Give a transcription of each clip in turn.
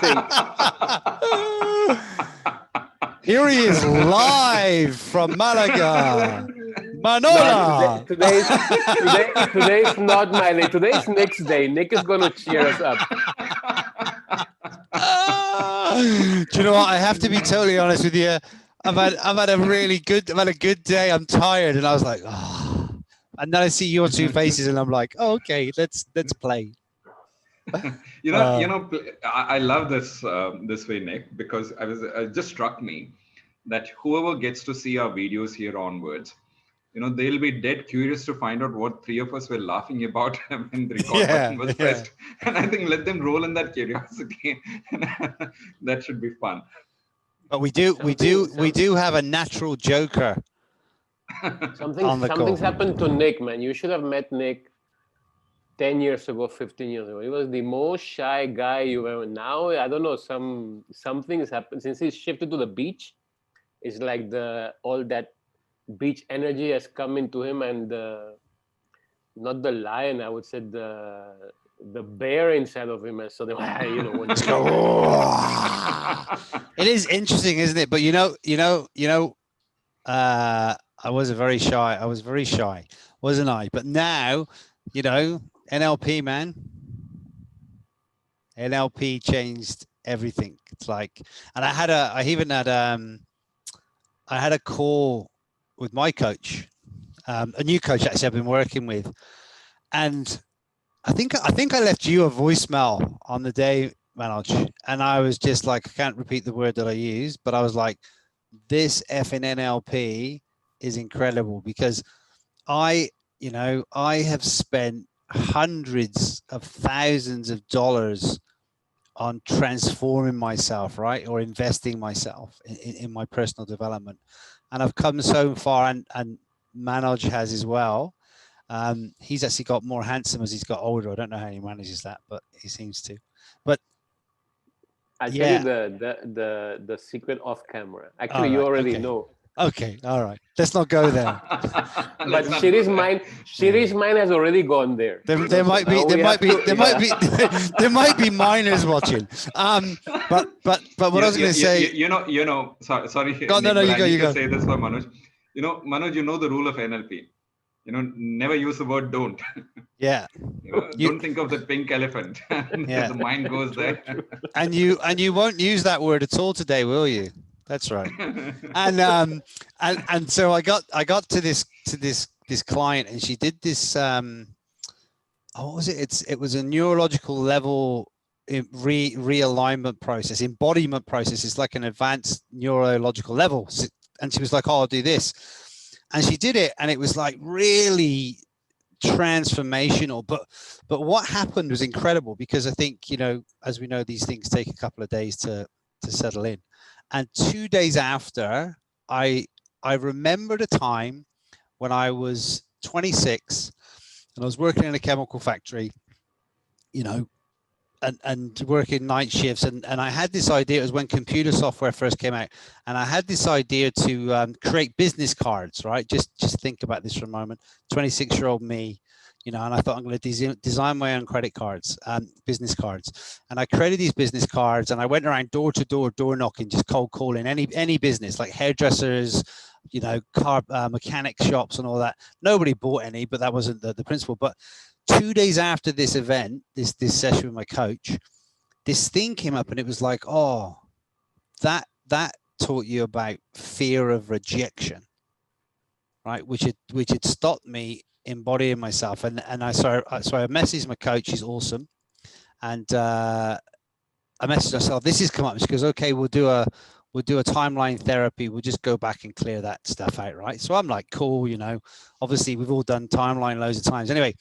Sync. Here he is live from Malaga. Manola. No, today's not my day. Today's Nick's day. Nick is going to cheer us up. Do you know what? I have to be totally honest with you. I've had a good day. I'm tired, and I was like, oh. And then I see your two faces, and I'm like, oh, okay, let's play. I love this this way, Nick, because it just struck me that whoever gets to see our videos here onwards, they'll be dead curious to find out what three of us were laughing about when the record button was pressed. And I think let them roll in that curiosity. That should be fun. But we do have a natural joker. Something's happened to Nick, man. You should have met Nick 10 years ago, 15 years ago. He was the most shy guy you ever. Now, I don't know, something has happened since he's shifted to the beach. It's like all that beach energy has come into him, and not the lion, I would say the bear inside of him has sort of, It is interesting, isn't it? But I was very shy, wasn't I? But now, NLP, man. NLP changed everything. It's like, and I had a call with my coach, a new coach actually I've been working with, and I think I left you a voicemail on the day, Manoj, and I was just like, I can't repeat the word that I used, but I was like, this effing NLP is incredible, because I have spent hundreds of thousands of dollars on transforming myself, right, or investing myself in my personal development, and I've come so far, and Manoj has as well. He's actually got more handsome as he's got older. I don't know how he manages that, but he seems to. But I'll tell you the secret off camera. Actually, you already know. Okay, all right. Let's not go there. But Shiri's mind has already gone there. There might be minors watching. But what I was going to say, sorry. No, you go. Say this for Manoj. Manoj, the rule of NLP. Never use the word don't. Yeah. Don't think of the pink elephant. The mind goes there. And you won't use that word at all today, will you? That's right. And so I got to this client, and she did this what was it? It was a neurological level realignment process, embodiment process. It's like an advanced neurological level. And she was like, oh, I'll do this. And she did it, and it was like really transformational. But what happened was incredible, because I think, as we know, these things take a couple of days to settle in. And 2 days after, I remembered a time when I was 26 and I was working in a chemical factory, and working night shifts. And I had this idea. It was when computer software first came out. And I had this idea to create business cards, right? Just think about this for a moment. 26-year-old me, and I thought, I'm going to design my own credit cards, business cards. And I created these business cards, and I went around door to door, door knocking, just cold calling any business, like hairdressers, car mechanic shops and all that. Nobody bought any, but that wasn't the principle. But 2 days after this event, this session with my coach, this thing came up, and it was like, oh, that taught you about fear of rejection, right? Which had stopped me embodying myself. And I messaged my coach. She's awesome. And I messaged myself, this has come up. She goes, okay, we'll do a timeline therapy. We'll just go back and clear that stuff out, right? So I'm like, cool, obviously we've all done timeline loads of times. Anyway,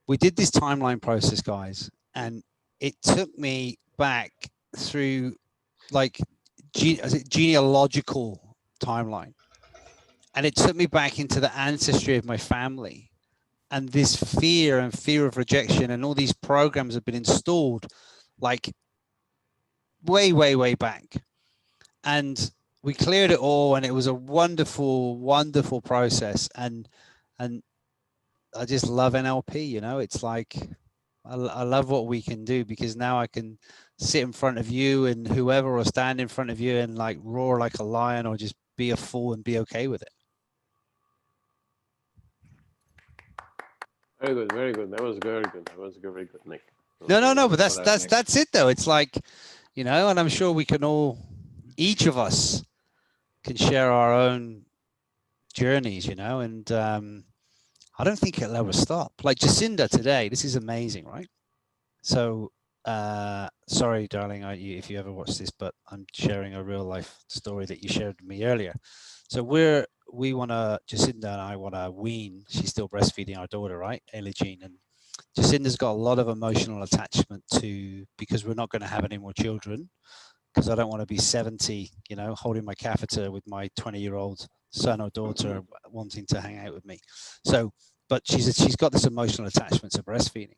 we did this timeline process, guys, and it took me back through like genealogical timeline. And it took me back into the ancestry of my family, and this fear of rejection, and all these programs have been installed like way, way, way back. And we cleared it all, and it was a wonderful, wonderful process. And I just love NLP, it's like, I love what we can do, because now I can sit in front of you and whoever, or stand in front of you and like roar like a lion, or just be a fool and be okay with it. Very good, very good. That was very good. That was very good, Nick. No, but for that, Nick. that's it though. It's like, you know, and I'm sure we can all, each of us can share our own journeys, you know, and I don't think it'll ever stop. Like Jacinda today, this is amazing, right? So sorry, darling, if you ever watch this, but I'm sharing a real life story that you shared with me earlier. So Jacinda and I want to wean. She's still breastfeeding our daughter, right, Ayla Jean, and Jacinda's got a lot of emotional attachment to, because we're not going to have any more children, because I don't want to be 70, you know, holding my catheter with my 20-year-old son or daughter wanting to hang out with me. So, but she's got this emotional attachment to breastfeeding,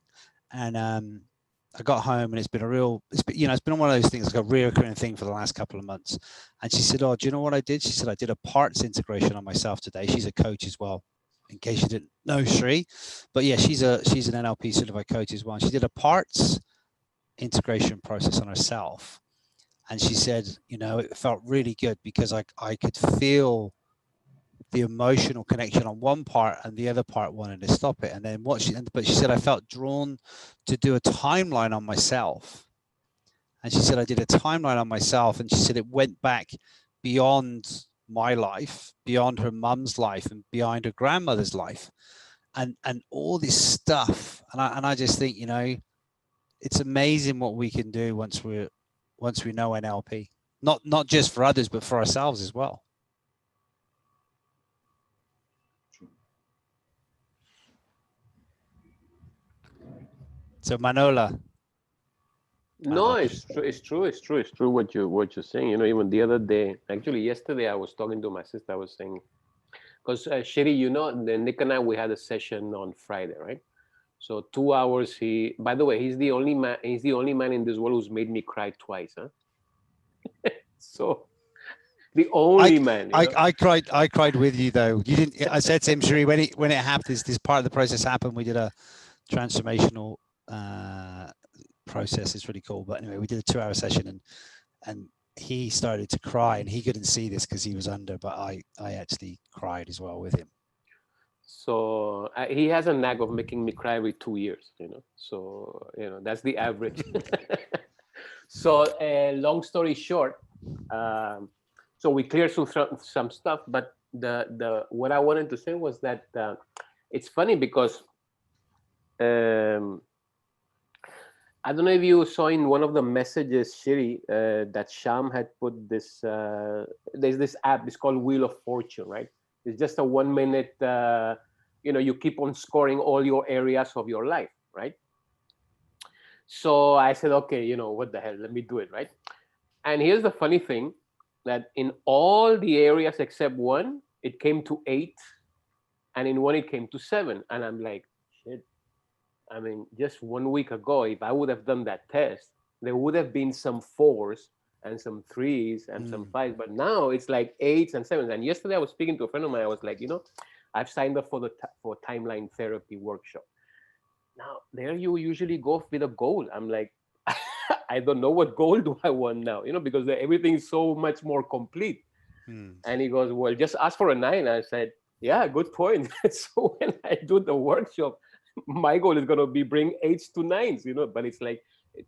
and I got home and it's been one of those things, like a reoccurring thing for the last couple of months. And she said, "Oh, do you know what I did?" She said, "I did a parts integration on myself today." She's a coach as well, in case you didn't know, Sri. But yeah, she's an NLP certified coach as well. And she did a parts integration process on herself. And she said, you know, it felt really good because I could feel the emotional connection on one part, and the other part wanted to stop it. And then but she said, I felt drawn to do a timeline on myself. And she said, I did a timeline on myself. And she said, it went back beyond my life, beyond her mum's life, and beyond her grandmother's life, and all this stuff. And I just think, you know, it's amazing what we can do once we know NLP, not just for others, but for ourselves as well. So Manola. No, it's true what you're saying. You know, even the other day, actually yesterday, I was talking to my sister. I was saying, because Sherry, you know, Nick and I, we had a session on Friday, right? So 2 hours. By the way, he's the only man in this world who's made me cry twice, huh? So the only man. I cried with you though. You didn't. I said to him, Sherry, when it happened, this part of the process happened. We did a transformational process. It's really cool. But anyway, we did a 2-hour session, and he started to cry, and he couldn't see this because he was under, but I actually cried as well with him. So he has a knack of making me cry every 2 years, you know. So, you know, that's the average. So long story short, so we cleared some stuff, but the what I wanted to say was that it's funny because I don't know if you saw in one of the messages, Shiri, that Sham had put this. There's this app. It's called Wheel of Fortune, right? It's just a 1 minute. You know, you keep on scoring all your areas of your life, right? So I said, okay, you know, what the hell? Let me do it, right? And here's the funny thing, that in all the areas except one, it came to 8, and in one it came to 7, and I'm like, shit. I mean, just 1 week ago, if I would have done that test, there would have been some 4s and some 3s and some 5s. But now it's like 8s and 7s. And yesterday I was speaking to a friend of mine. I was like, you know, I've signed up for for timeline therapy workshop. Now, there you usually go with a goal. I'm like, I don't know what goal do I want now, you know, because everything is so much more complete. And he goes, well, just ask for a 9. I said, yeah, good point. So when I do the workshop, my goal is going to be bring 8s to 9s, you know, but it's like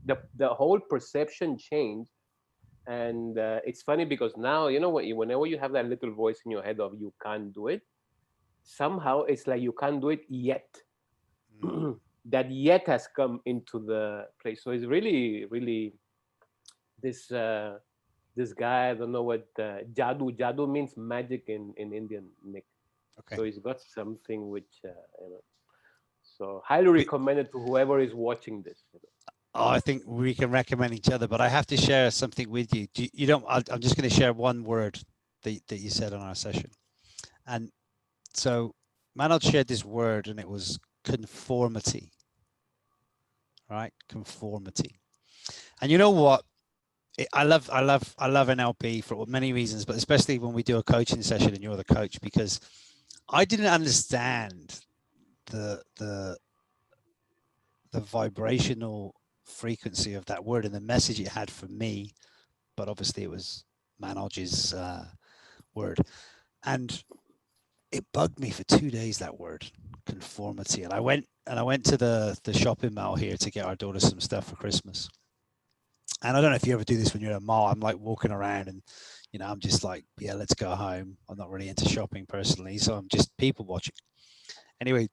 the whole perception changed. And it's funny because now, you know what, whenever you have that little voice in your head of you can't do it, somehow it's like you can't do it yet. That yet has come into the place. So it's really, really this guy, I don't know what jadoo. Jadoo means magic in Indian, Nick. Okay. So he's got something which, you know, so highly recommended to whoever is watching this. You know. Oh, I think we can recommend each other, but I have to share something with you. I'm just going to share one word that you said on our session. And so Manoj shared this word, and it was conformity, right? Conformity. And you know what? I love NLP for many reasons, but especially when we do a coaching session and you're the coach, because I didn't understand the vibrational frequency of that word and the message it had for me. But obviously it was Manoj's word. And it bugged me for 2 days, that word, conformity. And I went to the shopping mall here to get our daughter some stuff for Christmas. And I don't know if you ever do this when you're at a mall. I'm like walking around and, you know, I'm just like, yeah, let's go home. I'm not really into shopping personally, so I'm just people watching. Anyway,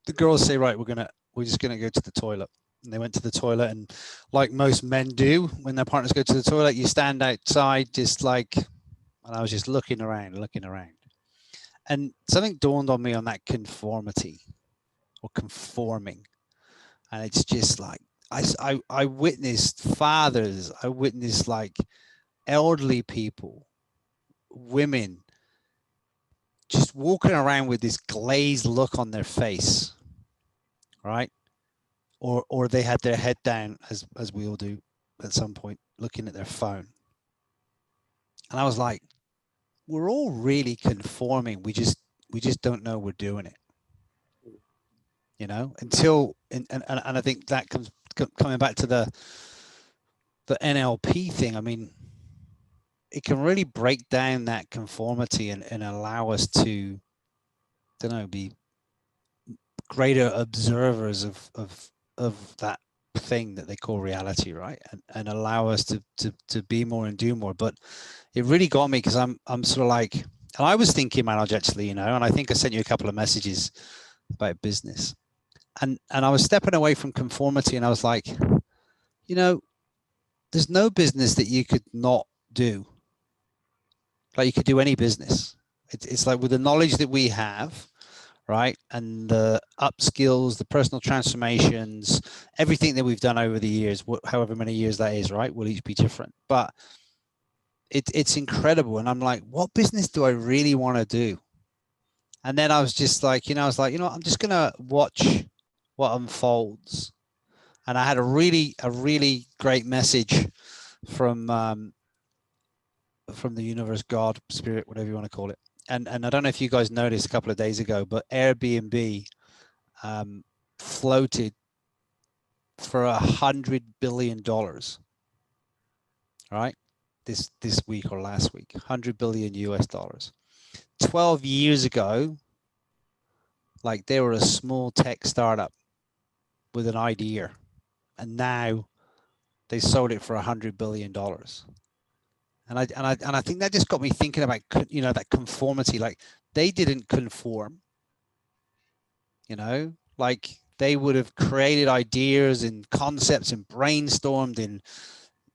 the girls say, right, we're just gonna go to the toilet. And they went to the toilet, and like most men do when their partners go to the toilet, you stand outside just like, and I was just looking around. And something dawned on me on that conformity or conforming. And it's just like, I witnessed fathers, I witnessed like elderly people, women, just walking around with this glazed look on their face, right? Or they had their head down, as we all do at some point, looking at their phone. And I was like, we're all really conforming. We just don't know we're doing it. You know, until and I think that comes coming back to the NLP thing. I mean, it can really break down that conformity and allow us to, I don't know, be greater observers of that thing that they call reality, right? And allow us to be more and do more. But it really got me because I'm sort of like, and I was thinking, Manoj, actually, you know, and I think I sent you a couple of messages about business. And I was stepping away from conformity, and I was like, you know, there's no business that you could not do. Like you could do any business. It's like with the knowledge that we have, right, and the upskills, the personal transformations, everything that we've done over the years, however many years that is, right, will each be different. But it's incredible. And I'm like, what business do I really want to do? And then I was just like, you know, I'm just going to watch what unfolds. And I had a really great message from the universe, God, spirit, whatever you want to call it. And I don't know if you guys noticed a couple of days ago, but Airbnb floated for $100 billion, right? This week or last week, $100 billion US. 12 years ago, like they were a small tech startup with an idea, and now they sold it for $100 billion. And I think that just got me thinking about, you know, that conformity. Like they didn't conform, you know, like they would have created ideas and concepts and brainstormed and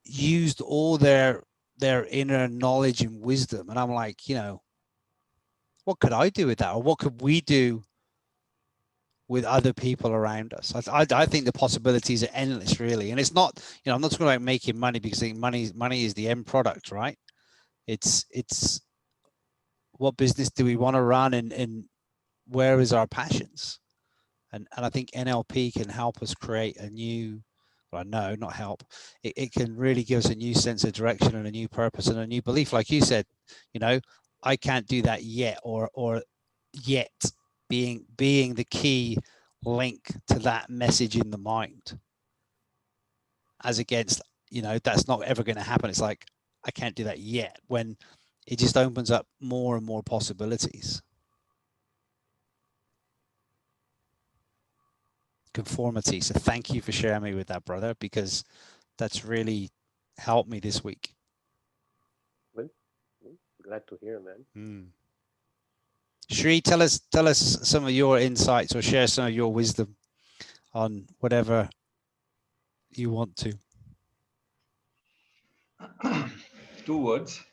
used all their inner knowledge and wisdom. And I'm like, you know, what could I do with that? Or what could we do with other people around us? I think the possibilities are endless, really. And it's not, you know, I'm not talking about making money, because I think money is the end product, right? It's what business do we want to run, and where is our passions? And I think NLP can help us create a new, well, no, not help. It can really give us a new sense of direction and a new purpose and a new belief. Like you said, you know, I can't do that yet, or yet being the key link to that message in the mind, as against, you know, that's not ever going to happen. It's like, I can't do that yet, when it just opens up more and more possibilities. Conformity. So thank you for sharing me with that, brother, because that's really helped me this week. Well, glad to hear, man. Shri, tell us some of your insights, or share some of your wisdom on whatever you want to. 2 words: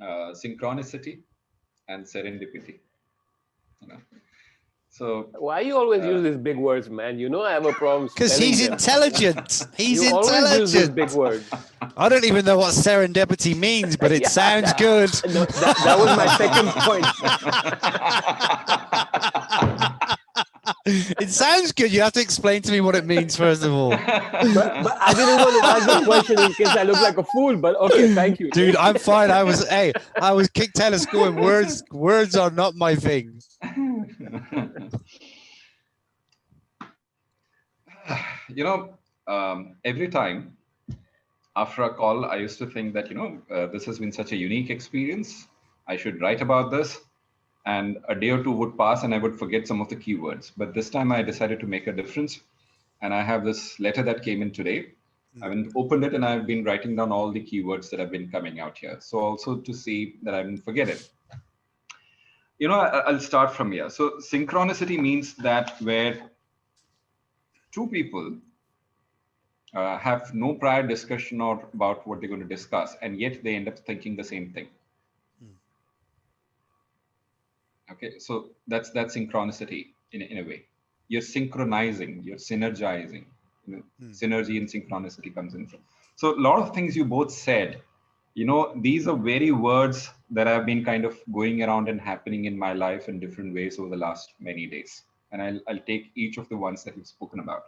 synchronicity and serendipity. You know, so Why you always use these big words, man? You know I have a problem. Because he's intelligent. He's you always use these big intelligent. words. I don't even know what serendipity means, but it sounds good. No, that was my second point. It sounds good. You have to explain to me what it means, first of all. But I didn't want to ask the question in case I look like a fool. But okay, thank you, dude. I'm fine. I was kicked out of school, and words are not my thing. You know, every time after a call, I used to think that, this has been such a unique experience. I should write about this. And a day or two would pass and I would forget some of the keywords. But this time I decided to make a difference. And I have this letter that came in today. I haven't opened it and I've been writing down all the keywords that have been coming out here. So also to see that I didn't forget it. I'll start from here. So synchronicity means that where two people have no prior discussion or about what they're going to discuss, and yet they end up thinking the same thing. Okay, so that's synchronicity in a way. You're synchronizing, you're synergizing. Synergy and synchronicity comes in from. So a lot of things you both said, these are very words that have been kind of going around and happening in my life in different ways over the last many days. And I'll take each of the ones that you've spoken about.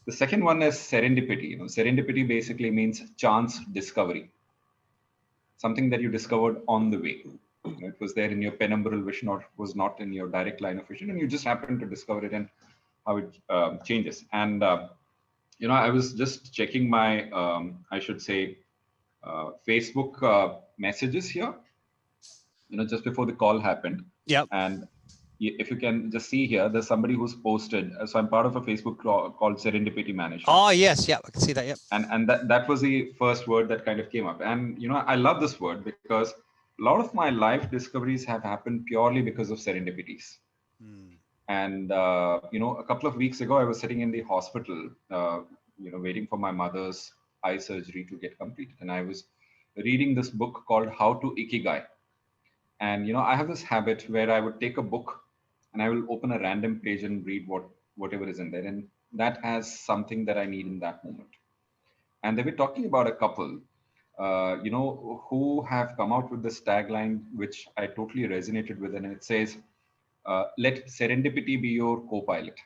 The second one is serendipity. Serendipity basically means chance discovery. Something that you discovered on the way. It was there in your penumbral vision or was not in your direct line of vision, and you just happened to discover it and how it changes. And, I was just checking my, I should say, Facebook messages here, just before the call happened. Yep. And if you can just see here, there's somebody who's posted. So I'm part of a Facebook called Serendipity Management. Oh, yes. Yeah, I can see that. Yep. And that was the first word that kind of came up. And, I love this word because a lot of my life discoveries have happened purely because of serendipities. And, a couple of weeks ago, I was sitting in the hospital, waiting for my mother's eye surgery to get completed. And I was reading this book called How to Ikigai. And, I have this habit where I would take a book and I will open a random page and read whatever is in there. And that has something that I need in that moment. And they were talking about a couple, who have come out with this tagline, which I totally resonated with. And it says, let serendipity be your co-pilot.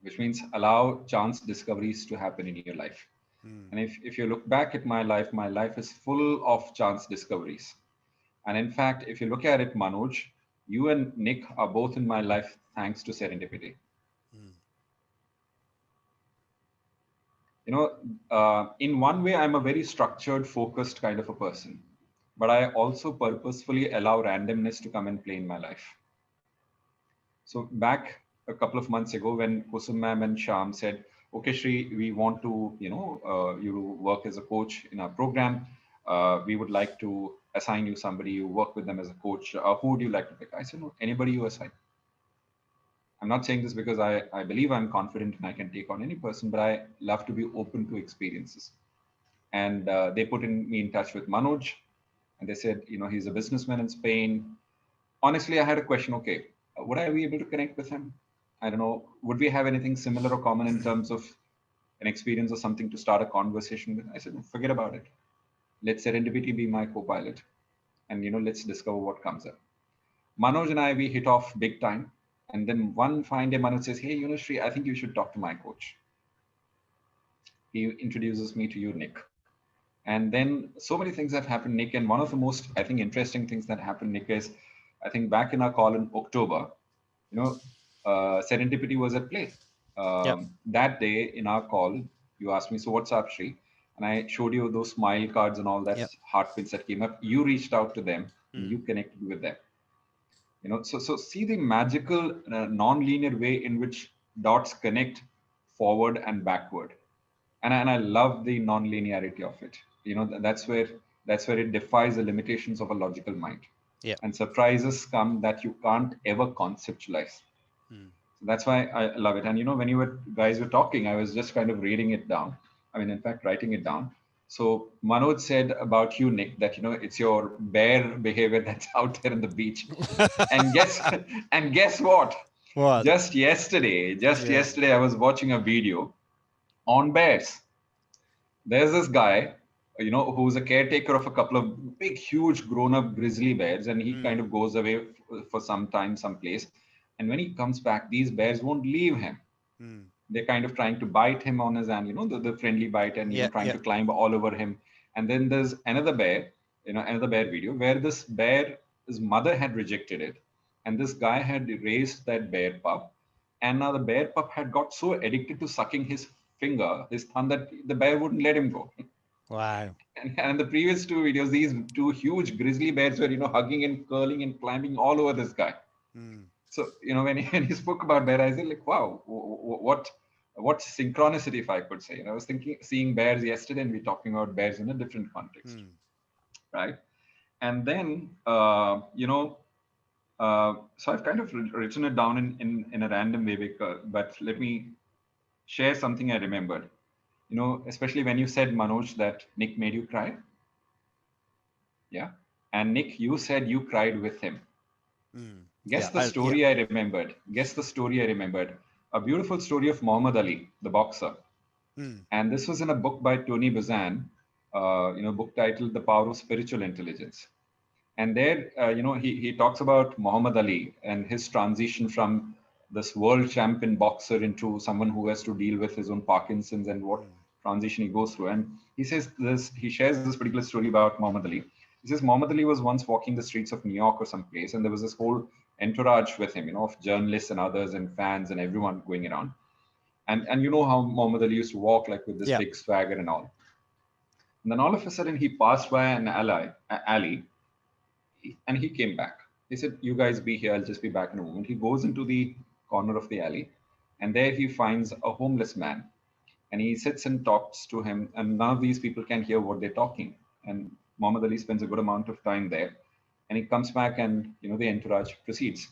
Which means allow chance discoveries to happen in your life. And if you look back at my life is full of chance discoveries. And in fact, if you look at it, Manoj, you and Nick are both in my life thanks to serendipity. In one way, I'm a very structured, focused kind of a person, but I also purposefully allow randomness to come and play in my life. So back a couple of months ago, when Kusum ma'am and Sham said, okay, Shri, we want to, you work as a coach in our program. We would like to assign you somebody, you work with them as a coach. Who would you like to pick? I said, no, anybody you assign. I'm not saying this because I believe I'm confident and I can take on any person, but I love to be open to experiences. And they put me in touch with Manoj, and they said, he's a businessman in Spain. Honestly, I had a question. Okay, would I be able to connect with him? I don't know. Would we have anything similar or common in terms of an experience or something to start a conversation with? I said, forget about it. Let serendipity be my co-pilot, and let's discover what comes up. Manoj and I, we hit off big time. And then one fine day, Manoj says, hey, Shri, I think you should talk to my coach. He introduces me to you, Nick. And then so many things have happened, Nick. And one of the most, I think, interesting things that happened, Nick, is I think back in our call in October, serendipity was at play. That day in our call, you asked me, so what's up, Shri? And I showed you those smile cards and all that heart pins that came up. You reached out to them and you connected with them. So see the magical non-linear way in which dots connect forward and backward. And I love the non-linearity of it. That's where it defies the limitations of a logical mind. And surprises come that you can't ever conceptualize. So that's why I love it. And when you guys were talking, I was just kind of reading it down. In fact, writing it down. So Manoj said about you, Nick, that it's your bear behavior that's out there on the beach. and guess what? What? Just yesterday, I was watching a video on bears. There's this guy, who's a caretaker of a couple of big, huge grown-up grizzly bears, and he kind of goes away for some time, someplace. And when he comes back, these bears won't leave him. They're kind of trying to bite him on his hand, the friendly bite, and trying to climb all over him. And then there's another bear video where this bear, his mother had rejected it. And this guy had raised that bear pup. And now the bear pup had got so addicted to sucking his finger, his thumb, that the bear wouldn't let him go. Wow. And the previous two videos, these two huge grizzly bears were, hugging and curling and climbing all over this guy. Mm. So, when he spoke about bear, I said, like, wow, what synchronicity, if I could say. I was thinking, seeing bears yesterday, and we're talking about bears in a different context, right? And then, so I've kind of written it down in a random way, but let me share something I remembered. Especially when you said, Manoj, that Nick made you cry. Yeah. And Nick, you said you cried with him. Guess the story I remembered. Guess the story I remembered. A beautiful story of Muhammad Ali, the boxer. And this was in a book by Tony Buzan, book titled The Power of Spiritual Intelligence. And there, he talks about Muhammad Ali and his transition from this world champion boxer into someone who has to deal with his own Parkinson's and what transition he goes through. And he says this, he shares this particular story about Muhammad Ali. He says Muhammad Ali was once walking the streets of New York or someplace, and there was this whole entourage with him, of journalists and others and fans and everyone going around. And you know how Muhammad Ali used to walk, like with this big swagger and all. And then all of a sudden he passed by an alley, and he came back. He said, "You guys be here, I'll just be back in a moment." He goes into the corner of the alley, and there he finds a homeless man. And he sits and talks to him, and none of these people can hear what they're talking. And Muhammad Ali spends a good amount of time there. And he comes back, and the entourage proceeds.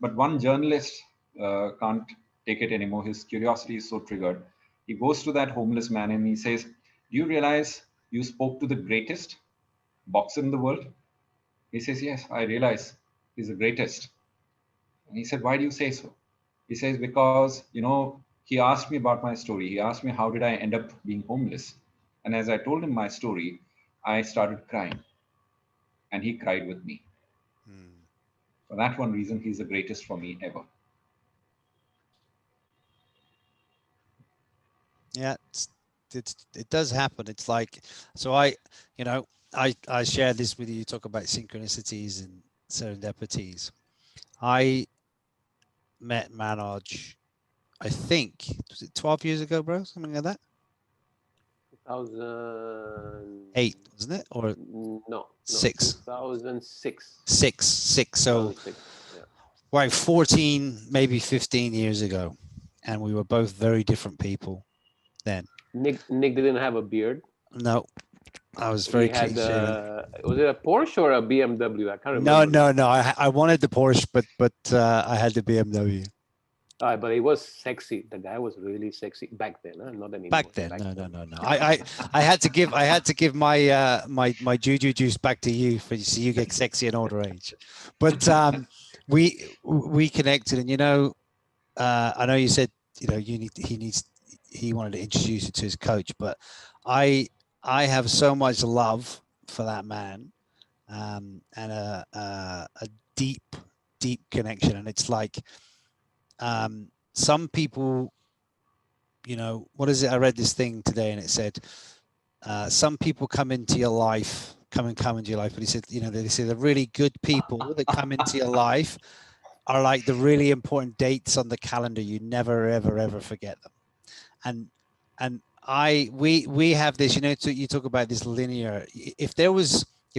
But one journalist can't take it anymore. His curiosity is so triggered. He goes to that homeless man and he says, "Do you realize you spoke to the greatest boxer in the world?" He says, "Yes, I realize he's the greatest." And he said, "Why do you say so?" He says, "Because, he asked me about my story. He asked me, how did I end up being homeless? And as I told him my story, I started crying. And he cried with me. For that one reason, he's the greatest for me ever." Yeah, it does happen. It's like, so I share this with you. You talk about synchronicities and serendipities. I met Manoj, I think, was it 12 years ago, bro? Something like that? 2008, wasn't it? Or no, 6? 2006. Six. So, 2006, yeah. right, 14, maybe 15 years ago. And we were both very different people then. Nick didn't have a beard. No, I was very clean shaven. Was it a Porsche or a BMW? I can't remember. No. I wanted the Porsche, but I had the BMW. But it was sexy. The guy was really sexy back then, huh? Not anymore. Back then, no. I had to give my my juju juice back to you so you get sexy in older age. But we connected, and I know you said he wanted to introduce you to his coach, but I have so much love for that man, and a deep connection, and it's like some people, what is it? I read this thing today, and it said some people come into your life, into your life, but he said, they say the really good people that come into your life are like the really important dates on the calendar. You never ever forget them. And we have this, you talk about this linear. If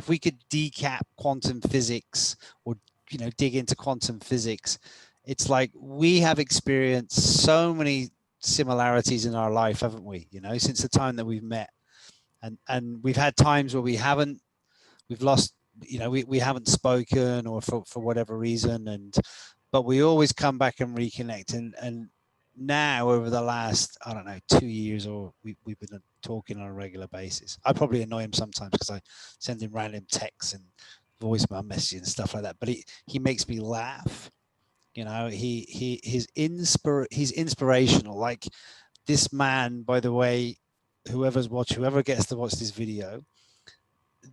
we could decap quantum physics, or dig into quantum physics, it's like we have experienced so many similarities in our life, haven't we? Since the time that we've met, and we've had times where we've lost, we haven't spoken, or for whatever reason, but we always come back and reconnect. And now, over the last, I don't know, 2 years, or we've been talking on a regular basis. I probably annoy him sometimes because I send him random texts and voicemail messages and stuff like that, but he makes me laugh. He's inspirational. Like, this man, by the way, whoever gets to watch this video,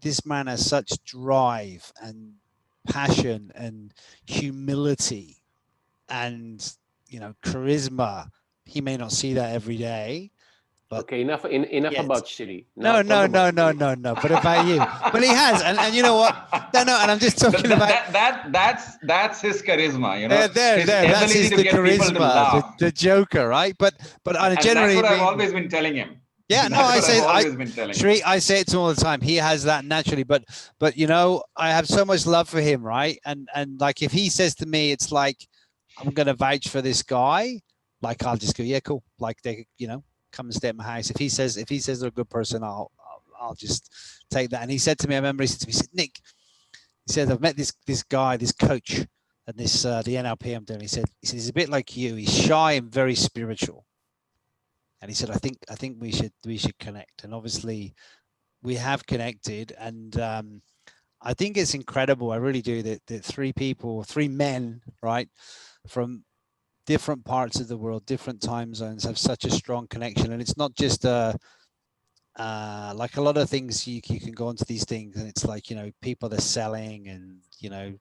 this man has such drive and passion and humility and charisma. He may not see that every day, But Okay, enough yes. about Shri. No, Now talk about Shri. no. But about you. But he has, and you know what? No, and I'm just talking about that's his charisma, you know, there. his That's ability to the get people to charisma, laugh. the Joker, right? But I And that's generally what I've mean, always been telling him. yeah, no, That's what I've always been telling him. Shri, I say it to him all the time. He has that naturally, but you know, I have so much love for him, right? And like if he says to me, it's like I'm gonna vouch for this guy, like I'll just go, yeah, cool. Like they, you know, come and stay at my house. If he says they're a good person, I'll just take that. And he said to me, I remember he said to me, he said, Nick, he said, I've met this guy, this coach, and this the NLP I'm doing. He said he's a bit like you. He's shy and very spiritual. And he said, I think we should connect. And obviously we have connected. And I think it's incredible. I really do that three men, right, from different parts of the world, different time zones, have such a strong connection. And it's not just like a lot of things you can go into these things and it's like, you know, people are selling and, you know,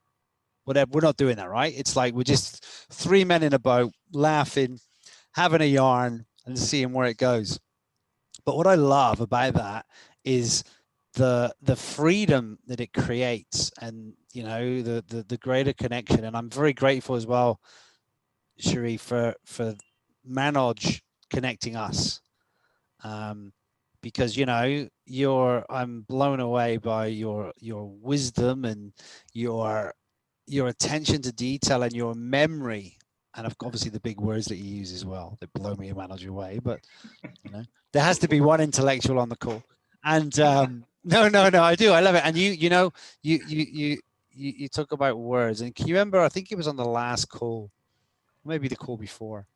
whatever. We're not doing that, right? It's like we're just three men in a boat laughing, having a yarn and seeing where it goes. But what I love about that is the freedom that it creates and, you know, the greater connection. And I'm very grateful as well, Shri, for Manoj connecting us. Because, you know, I'm blown away by your wisdom and your attention to detail and your memory, and obviously the big words that you use as well that blow me and Manoj away. But you know, there has to be one intellectual on the call. And no, I do. I love it. And you know, you talk about words. And can you remember? I think it was on the last call, maybe the call before,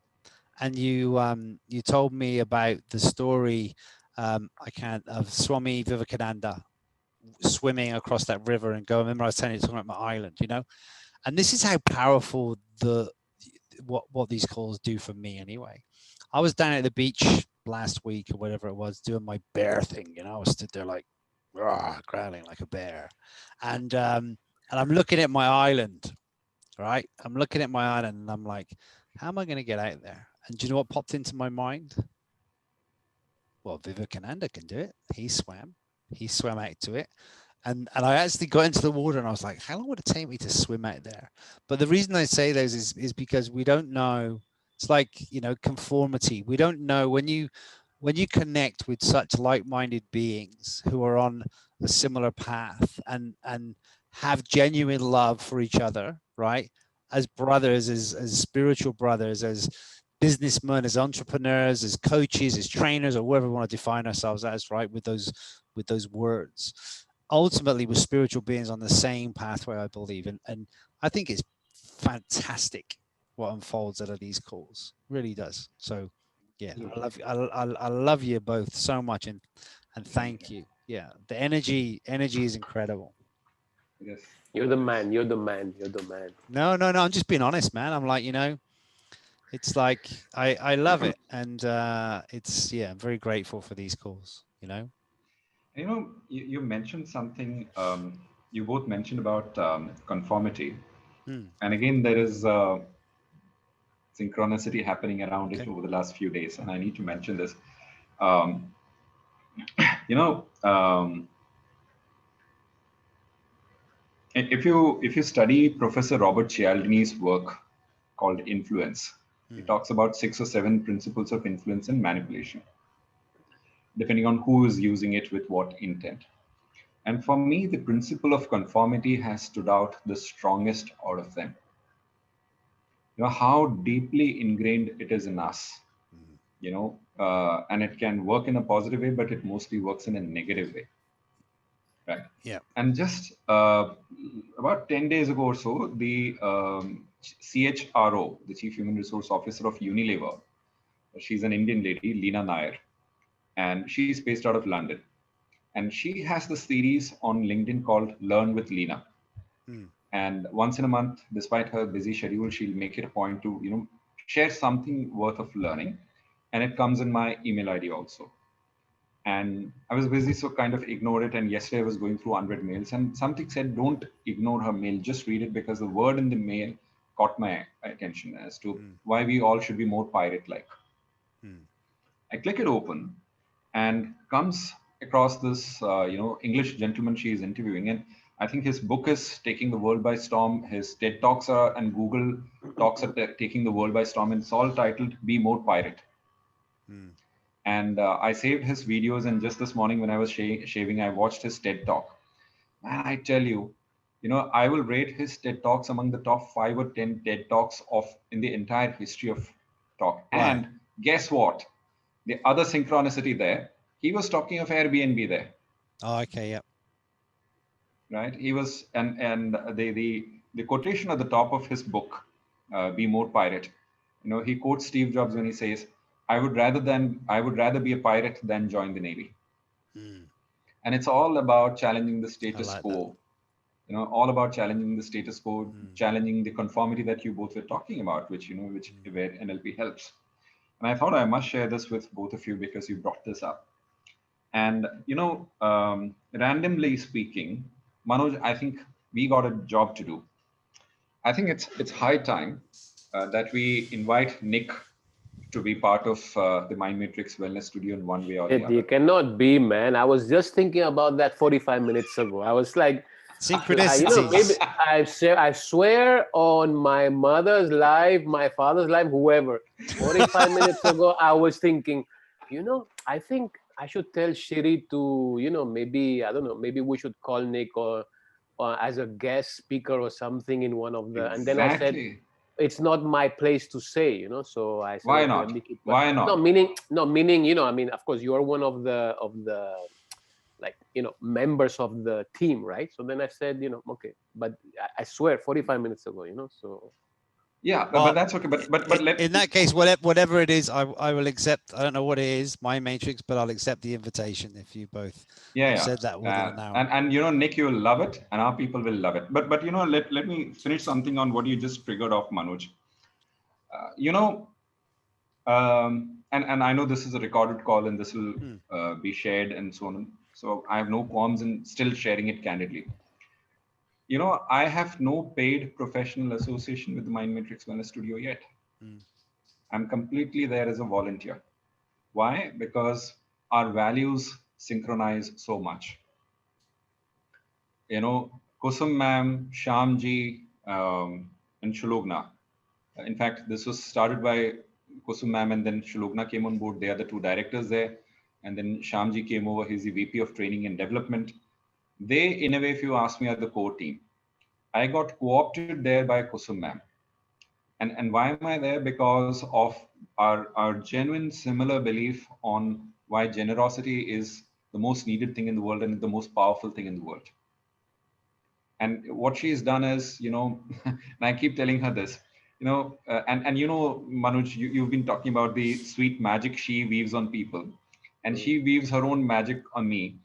and you told me about the story. Of Swami Vivekananda swimming across that river and go. I remember I was telling you, talking about my island, you know, and this is how powerful what these calls do for me anyway. I was down at the beach last week or whatever it was, doing my bear thing, you know. I was stood there like growling like a bear, and I'm looking at my island, right? I'm looking at my island and I'm like, how am I going to get out there? And do you know what popped into my mind? Well, Vivekananda can do it. He swam out to it. And I actually got into the water and I was like, how long would it take me to swim out there? But the reason I say those is because we don't know. It's like, you know, conformity. We don't know when you connect with such like-minded beings who are on a similar path and have genuine love for each other, right? As brothers, as spiritual brothers, as businessmen, as entrepreneurs, as coaches, as trainers, or whatever we want to define ourselves as, right? With those words. Ultimately, we're spiritual beings on the same pathway, I believe. And I think it's fantastic what unfolds out of these calls. Really does. So yeah, I love you both so much and thank you. Yeah. The energy is incredible. Yes. You're the man. You're the man. You're the man. No. I'm just being honest, man. I'm like, you know, it's like I love it. And it's I'm very grateful for these calls, you know. You know, you mentioned something, you both mentioned about conformity. And again, there is synchronicity happening around it over the last few days. And I need to mention this. You know, if you study Professor Robert Cialdini's work called Influence, he talks about 6 or 7 principles of influence and manipulation, depending on who is using it with what intent. And for me, the principle of conformity has stood out the strongest out of them. You know, how deeply ingrained it is in us, you know, and it can work in a positive way, but it mostly works in a negative way. Right. Yeah. And just about 10 days ago or so, the CHRO, the Chief Human Resource Officer of Unilever, she's an Indian lady, Leena Nair, and she's based out of London. And she has this series on LinkedIn called Learn with Leena. And once in a month, despite her busy schedule, she'll make it a point to, you know, share something worth of learning. And it comes in my email ID also. And I was busy, so kind of ignored it. And yesterday I was going through 100 mails and something said, don't ignore her mail, just read it, because the word in the mail caught my attention as to why we all should be more pirate-like. I click it open, and comes across this, English gentleman she is interviewing, and I think his book is taking the world by storm. His TED Talks are and Google Talks are taking the world by storm, and it's all titled "Be More Pirate." Mm. And I saved his videos, and just this morning when I was shaving, I watched his TED Talk. And I tell you, I will rate his TED Talks among the top 5 or 10 TED Talks in the entire history of talk. Right. And guess what? The other synchronicity there, he was talking of Airbnb there, Oh, okay. Yep. right? He was, and the quotation at the top of his book, "Be More Pirate." He quotes Steve Jobs when he says, I would rather be a pirate than join the Navy." Mm. And it's all about challenging the I status like that. quo. All about challenging the status quo, challenging the conformity that you both were talking about, which where NLP helps. And I thought I must share this with both of you because you brought this up. And randomly speaking, Manoj, I think we got a job to do. I think it's high time that we invite Nick to be part of the Mind Matrix Wellness Studio in one way or the You other. cannot be, man. I was just thinking about that 45 minutes ago. I was like, Synchronicities. maybe I swear on my mother's life, my father's life, whoever. 45 minutes ago, I was thinking, I think I should tell Shiri to, maybe, I don't know, maybe we should call Nick or as a guest speaker or something in one of the. And then I said, Exactly. it's not my place to say, so I said, Why okay, not? let me keep Why not? No, meaning, I mean, of course, you're one of the like, members of the team, right? So then I said, okay, but I swear 45 minutes ago, so Yeah, but Well, that's okay. But in that case, whatever it is, I will accept. I don't know what it is, my matrix, but I'll accept the invitation if you both have said that within an hour. And Nick, you'll love it, and our people will love it. But let me finish something on what you just triggered off, Manoj. And I know this is a recorded call, and this will be shared and so on. So I have no qualms in still sharing it candidly. I have no paid professional association with the Mind Matrix Wellness Studio yet. I'm completely there as a volunteer. Why? Because our values synchronize so much. Kusum ma'am, Shamji, and Shulogna. In fact, this was started by Kusum ma'am, and then Shulogna came on board. They are the two directors there. And then Shamji came over. He's the VP of Training and Development. They, in a way, if you ask me, are the core team. I got co-opted there by Kusum ma'am. And why am I there? Because of our genuine similar belief on why generosity is the most needed thing in the world and the most powerful thing in the world. And what she's done is, and I keep telling her this, Manoj, you've been talking about the sweet magic she weaves on people, and she weaves her own magic on me.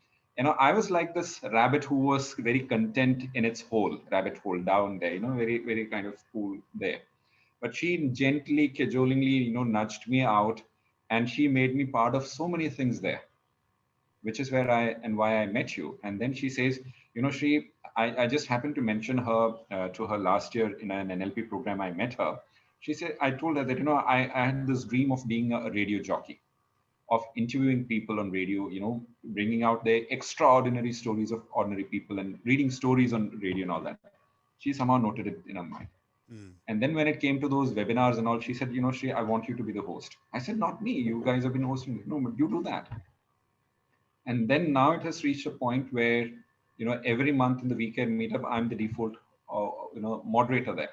I was like this rabbit who was very content in its hole, rabbit hole down there, very, very kind of cool there. But she gently, cajolingly, nudged me out, and she made me part of so many things there, which is why I met you. And then she says, I just happened to mention her to her last year in an NLP program. I met her. She said, I told her that, I had this dream of being a radio jockey, of interviewing people on radio, bringing out their extraordinary stories of ordinary people and reading stories on radio and all that. She somehow noted it in her mind. And then when it came to those webinars and all, she said, Shri, I want you to be the host. I said, not me. You guys have been hosting. No, but you do that. And then now it has reached a point where, every month in the weekend meetup, I'm the default, moderator there.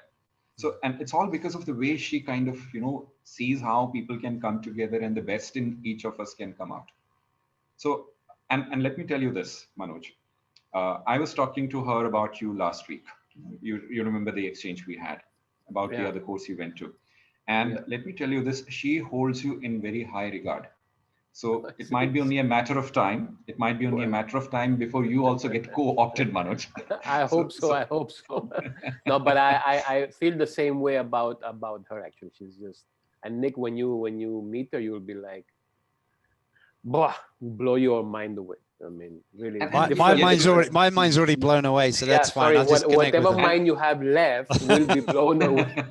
So, and it's all because of the way she kind of, sees how people can come together and the best in each of us can come out. So, and let me tell you this, Manoj. I was talking to her about you last week. You remember the exchange we had about the other course you went to. And let me tell you this, she holds you in very high regard. So it might be only a matter of time. It might be only a matter of time before you also get co-opted, Manoj. I hope so. I hope so. No, but I feel the same way about her. Actually, she's just, and Nick, when you meet her, you'll be like, blow your mind away. I mean, really. My mind's already blown away, so that's fine. I'll just whatever mind you have left will be blown away.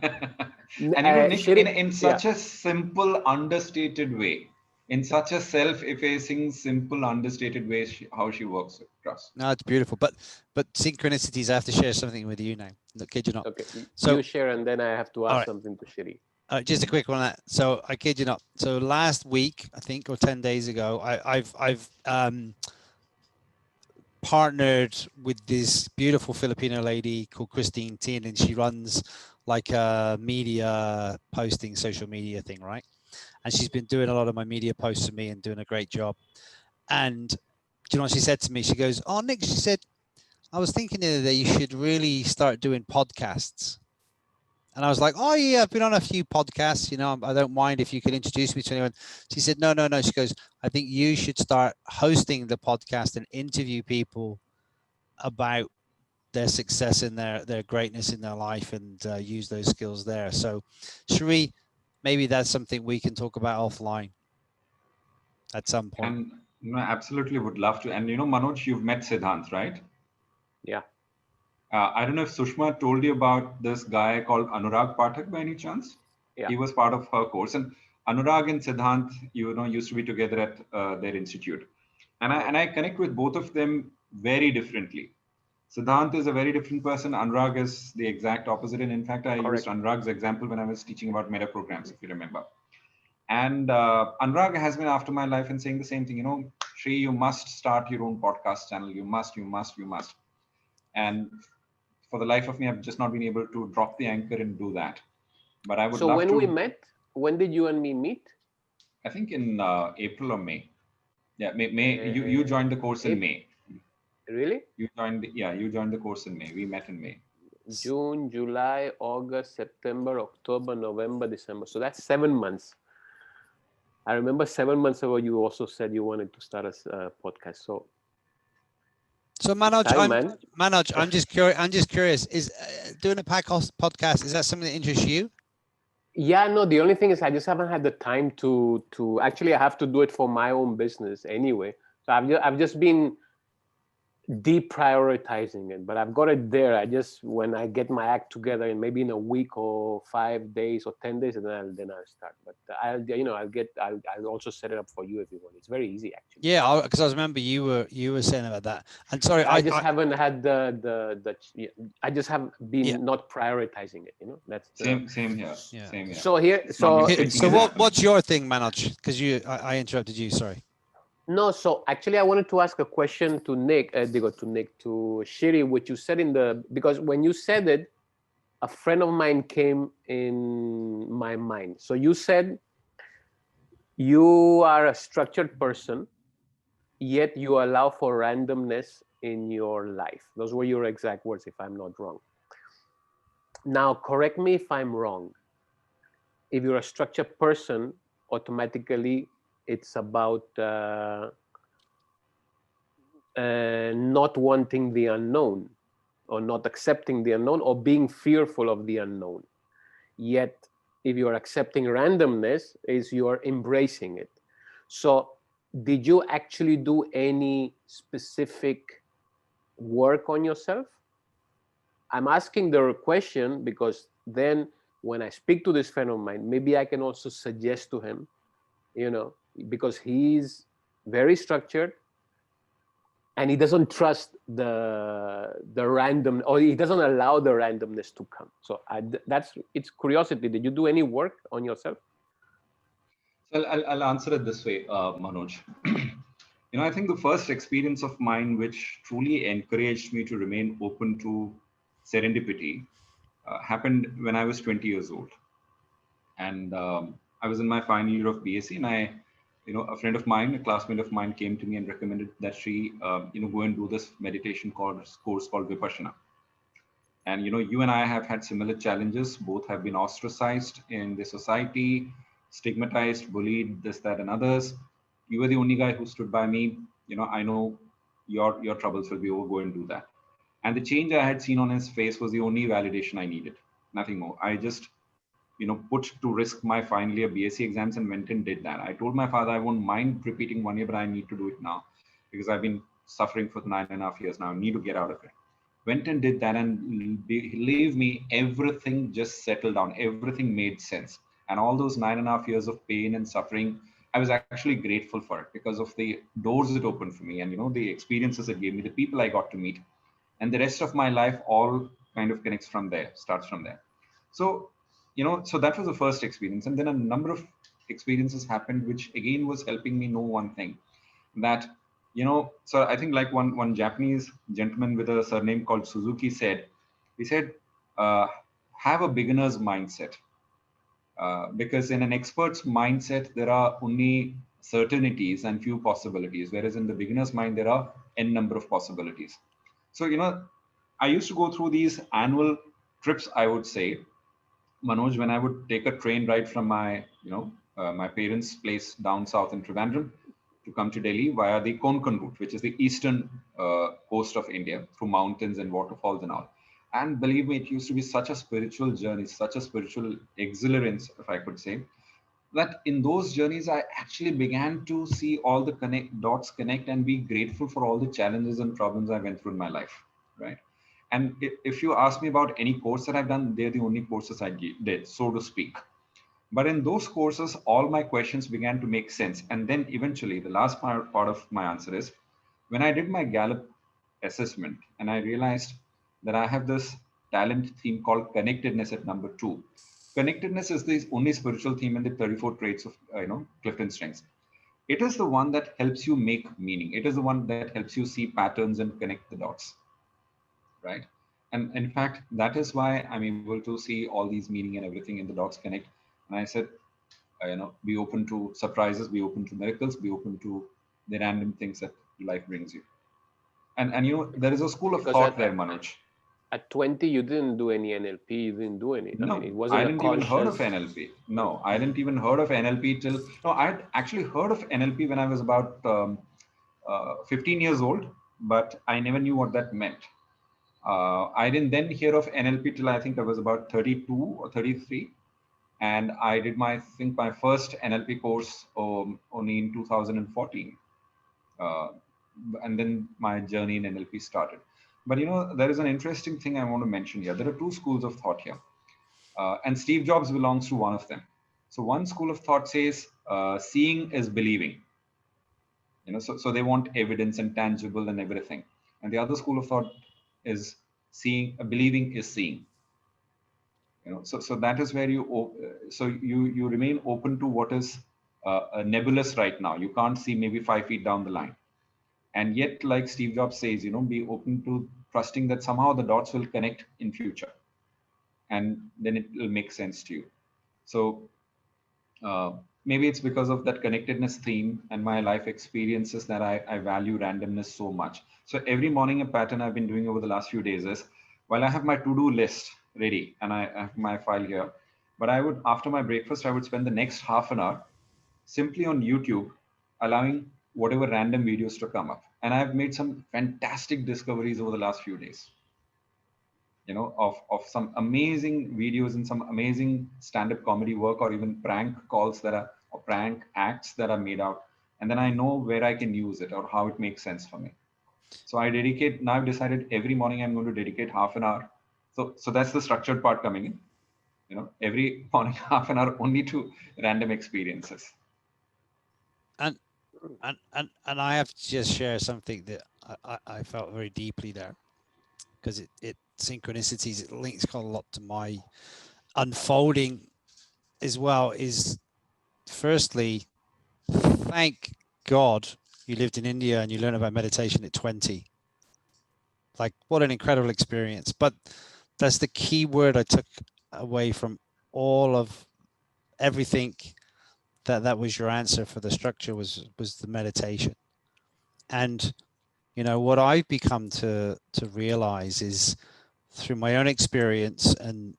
And Nick, in such a simple, understated way, in such a self-effacing, simple, understated way, how she works across. No, it's beautiful. But synchronicities, I have to share something with you now. No, kid you not. Okay, So you share, and then I have to all ask right. something to Shiri. Just a quick one. So I kid you not. So last week, I think, or 10 days ago, I've partnered with this beautiful Filipino lady called Christine Tin, and she runs like a media posting, social media thing, right? And she's been doing a lot of my media posts for me and doing a great job. And do you know what she said to me? She goes, "Oh, Nick," she said, "I was thinking the other day you should really start doing podcasts." And I was like, "Oh yeah, I've been on a few podcasts. You know, I don't mind if you could introduce me to anyone." She said, "No, no, no." She goes, "I think you should start hosting the podcast and interview people about their success and their greatness in their life, and use those skills there." So, Sheree, maybe that's something we can talk about offline at some point. And absolutely would love to. And Manoj, you've met Siddhant, right? Yeah. I don't know if Sushma told you about this guy called Anurag Pathak by any chance. Yeah. He was part of her course, and Anurag and Siddhant, used to be together at their institute. And I connect with both of them very differently. Siddhant is a very different person. Anurag is the exact opposite. And in fact, I used Anurag's example when I was teaching about meta programs, if you remember. And Anurag has been after my life and saying the same thing. Shri, you must start your own podcast channel. You must. And for the life of me, I've just not been able to drop the anchor and do that. But I would So love when to. we met, when did you and me meet? I think in April or May. Yeah, May. You joined the course in May. Really? You joined the course in May. We met in May. June, July, August, September, October, November, December. So that's 7 months. I remember 7 months ago, you also said you wanted to start a podcast. So Manoj, I'm just curious. Is doing a podcast, is that something that interests you? Yeah, no. The only thing is, I just haven't had the time to actually. I have to do it for my own business anyway. So I've just been deprioritizing it, but I've got it there. I just, when I get my act together, and maybe in a week or 5 days or 10 days, and then I'll start. But I'll also set it up for you if you want. It's very easy actually. Yeah, because I remember you were saying about that. And sorry, I just haven't had I just have been not prioritizing it. That's same here. Yeah. Same here. So what's your thing, Manoj? Because I interrupted you. Sorry. No, so actually, I wanted to ask a question to Nick, to Shiri, which you said because when you said it, a friend of mine came in my mind. So you said you are a structured person, yet you allow for randomness in your life. Those were your exact words, if I'm not wrong. Now, correct me if I'm wrong. If you're a structured person, automatically it's about not wanting the unknown, or not accepting the unknown, or being fearful of the unknown. Yet, if you're accepting randomness, is you're embracing it. So, did you actually do any specific work on yourself? I'm asking the question because then when I speak to this friend of mine, maybe I can also suggest to him, because he's very structured and he doesn't trust the random, or he doesn't allow the randomness to come. So it's curiosity. Did you do any work on yourself? So I'll answer it this way, Manoj. I think the first experience of mine which truly encouraged me to remain open to serendipity happened when I was 20 years old. And I was in my final year of BSc, and a friend of mine, a classmate of mine, came to me and recommended that she, go and do this meditation course called Vipassana. And, you and I have had similar challenges. Both have been ostracized in the society, stigmatized, bullied, this, that, and others. You were the only guy who stood by me. I know your troubles will be over. Go and do that. And the change I had seen on his face was the only validation I needed. Nothing more. I just, put to risk my final year BSc exams and went and did that. I told my father I won't mind repeating 1 year, but I need to do it now because I've been suffering for 9.5 years now. I need to get out of it. Went and did that, and believe me, everything just settled down. Everything made sense. And all those 9.5 years of pain and suffering I was actually grateful for it because of the doors it opened for me, and the experiences it gave me, the people I got to meet, and the rest of my life all kind of connects from there, starts from there. So so that was the first experience, and then a number of experiences happened, which again was helping me know one thing, that so I think like one Japanese gentleman with a surname called Suzuki said, he said, uh, have a beginner's mindset, because in an expert's mindset there are only certainties and few possibilities, whereas in the beginner's mind there are n number of possibilities. So I used to go through these annual trips, I would say, Manoj, when I would take a train ride from my parents' place down south in Trivandrum to come to Delhi via the Konkan route, which is the eastern coast of India, through mountains and waterfalls and all. And believe me, it used to be such a spiritual journey, such a spiritual exhilarance, if I could say, that in those journeys I actually began to see all the dots connect and be grateful for all the challenges and problems I went through in my life, right? And if you ask me about any course that I've done, they're the only courses I did, so to speak. But in those courses, all my questions began to make sense. And then eventually, the last part of my answer is, when I did my Gallup assessment and I realized that I have this talent theme called connectedness at number 2. Connectedness is the only spiritual theme in the 34 traits of Clifton Strengths. It is the one that helps you make meaning. It is the one that helps you see patterns and connect the dots, right? And in fact, that is why I'm able to see all these meaning and everything in the dots connect. And I said, be open to surprises, be open to miracles, be open to the random things that life brings you. And there is a school of Because thought there, Manoj. at 20 you didn't do any NLP, you didn't do any, I mean, No, it I wasn't a didn't even heard of conscious. NLP. No, I didn't even heard of NLP till no. I'd actually heard of NLP when I was about 15 years old, but I never knew what that meant. I didn't then hear of NLP till I think I was about 32 or 33, and I did I think my first NLP course only in 2014, uh, and then my journey in NLP started. But there is an interesting thing I want to mention here. There are two schools of thought here, and Steve Jobs belongs to one of them. So one school of thought says seeing is believing. So they want evidence and tangible and everything. And the other school of thought is believing is seeing. So that is where you remain open to what is nebulous right now. You can't see maybe 5 feet down the line, and yet, like Steve Jobs says, be open to trusting that somehow the dots will connect in future, and then it will make sense to you. So uh, maybe it's because of that connectedness theme and my life experiences that I value randomness so much. So every morning, a pattern I've been doing over the last few days is, while I have my to-do list ready and I have my file here, but I would, after my breakfast, I would spend the next half an hour simply on YouTube, allowing whatever random videos to come up. And I've made some fantastic discoveries over the last few days, of some amazing videos and some amazing stand-up comedy work, or even prank calls or prank acts that are made out. And then I know where I can use it or how it makes sense for me. So now I've decided every morning I'm going to dedicate half an hour. So that's the structured part coming in, every morning, half an hour only to random experiences. And I have to just share something that I felt very deeply there, because it synchronicities, it links quite a lot to my unfolding as well. Is firstly, thank God you lived in India and you learned about meditation at 20. Like, what an incredible experience. But that's the key word I took away from all of everything. That was your answer for the structure, was the meditation. And what I've become to realize is, through my own experience, and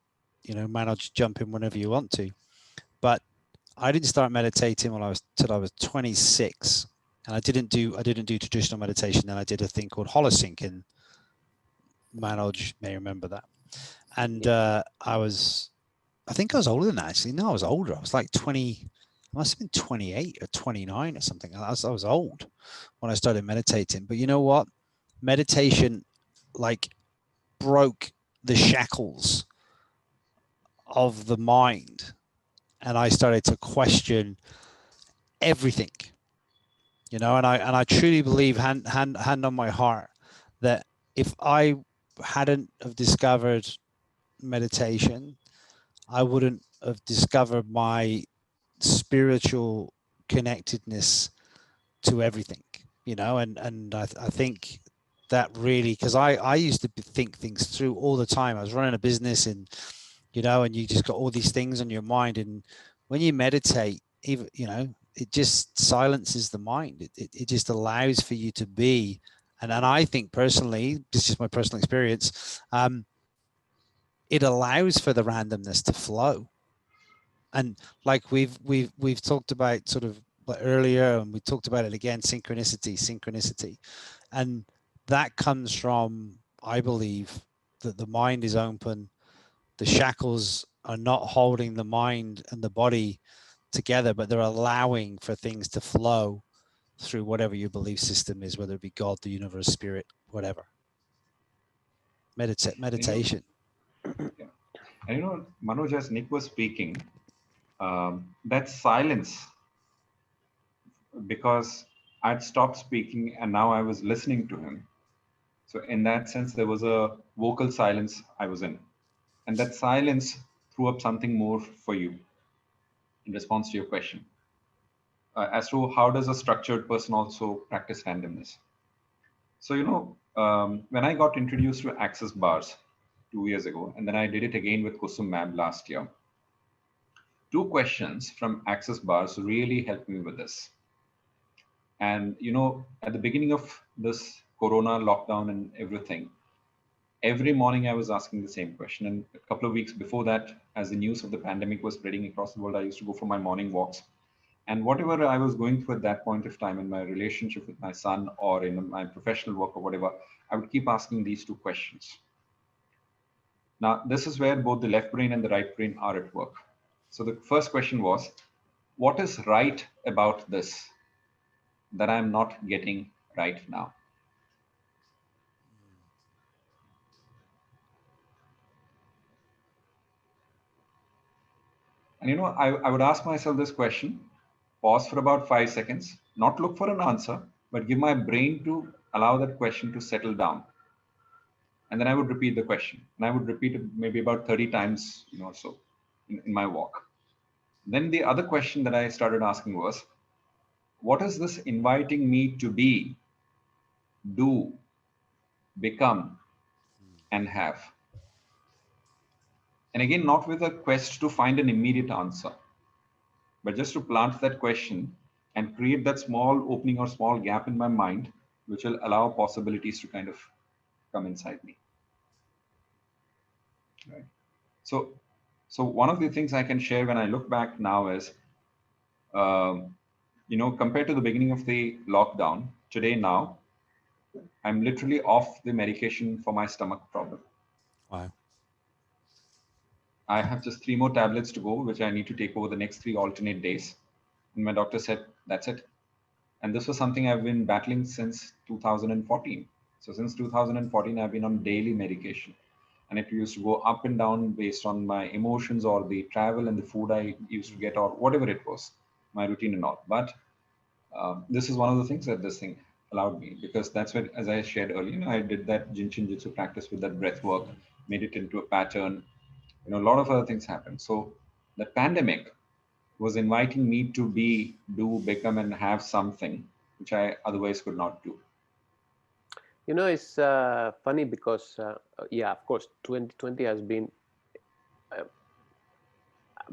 Manoj, jump in whenever you want to, but I didn't start meditating till I was 26, and I didn't do traditional meditation. Then I did a thing called holosync, and Manoj may remember that. And I think I was older than that, actually. No, I was older. I was like 20. I must have been 28 or 29 or something. I was old when I started meditating. But you know what? Meditation broke the shackles of the mind, and I started to question everything, you know, and I truly believe, hand on my heart, that if I hadn't have discovered meditation, I wouldn't have discovered my spiritual connectedness to everything, you know, and I think that really, because I used to think things through all the time. I was running a business, and you know, and you just got all these things on your mind, and when you meditate, even, you know, it just silences the mind. It just allows for you to be, and I think personally, this is just my personal experience, it allows for the randomness to flow. And like we've talked about sort of earlier, and we talked about it again, synchronicity, and that comes from, I believe, that the mind is open, the shackles are not holding the mind and the body together, but they're allowing for things to flow through whatever your belief system is, whether it be God, the universe, spirit, whatever. Meditation. Yeah. And you know, Manoj, as Nick was speaking, that silence, because I'd stopped speaking and now I was listening to him. So in that sense, there was a vocal silence I was in. And that silence threw up something more for you in response to your question, as to how does a structured person also practice randomness. So, you know, when I got introduced to access bars 2 years ago, and then I did it again with Kusum Mab last year, two questions from access bars really helped me with this. And, you know, at the beginning of this Corona lockdown and everything, every morning I was asking the same question. And a couple of weeks before that, as the news of the pandemic was spreading across the world, I used to go for my morning walks. And whatever I was going through at that point of time in my relationship with my son or in my professional work or whatever, I would keep asking these two questions. Now, this is where both the left brain and the right brain are at work. So the first question was, what is right about this that I'm not getting right now? And you know, I would ask myself this question, pause for about 5 seconds, not look for an answer, but give my brain to allow that question to settle down. And then I would repeat the question. And I would repeat it maybe about 30 times, you know, or so in my walk. Then the other question that I started asking was, what is this inviting me to be, do, become, and have? And again, not with a quest to find an immediate answer, but just to plant that question and create that small opening or small gap in my mind, which will allow possibilities to kind of come inside me. Right. So one of the things I can share when I look back now is, you know, compared to the beginning of the lockdown, today now, I'm literally off the medication for my stomach problem. Wow. I have just 3 more tablets to go, which I need to take over the next 3 alternate days. And my doctor said, that's it. And this was something I've been battling since 2014. So since 2014, I've been on daily medication. And it used to go up and down based on my emotions or the travel and the food I used to get or whatever it was, my routine and all. But this is one of the things that this thing allowed me, because that's what, as I shared earlier, you know, I did that Jinshin Jitsu practice with that breath work, made it into a pattern. You know, a lot of other things happened. So the pandemic was inviting me to be, do, become, and have something which I otherwise could not do. You know, it's funny because, yeah, of course, 2020 has been,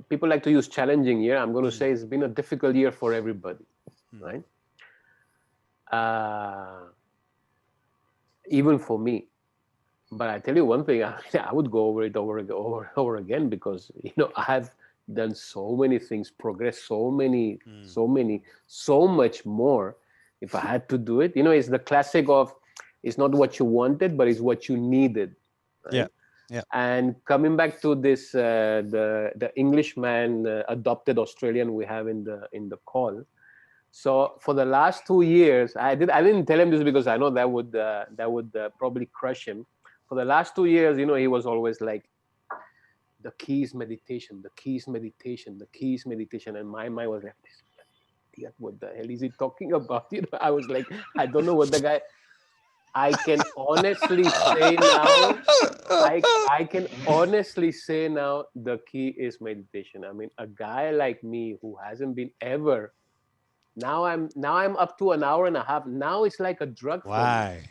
people like to use challenging year. I'm going to say it's been a difficult year for everybody, right? Even for me. But I tell you one thing, I would go over it over again, because, you know, I have done so many things, progressed so much more. If I had to do it, you know, it's the classic of, it's not what you wanted, but it's what you needed. Right? Yeah. Yeah. And coming back to this, the Englishman, adopted Australian we have in the call. So for the last 2 years, I didn't tell him this because I know that would probably crush him. For the last 2 years, you know, he was always like, the key is meditation, the key is meditation, the key is meditation, and my mind was like this. idiot, what the hell is he talking about? You know, I was like, I don't know what the guy. I can honestly say now, I can honestly say now, the key is meditation. I mean, a guy like me who hasn't been ever, now I'm up to an hour and a half. Now it's like a drug for me. Why?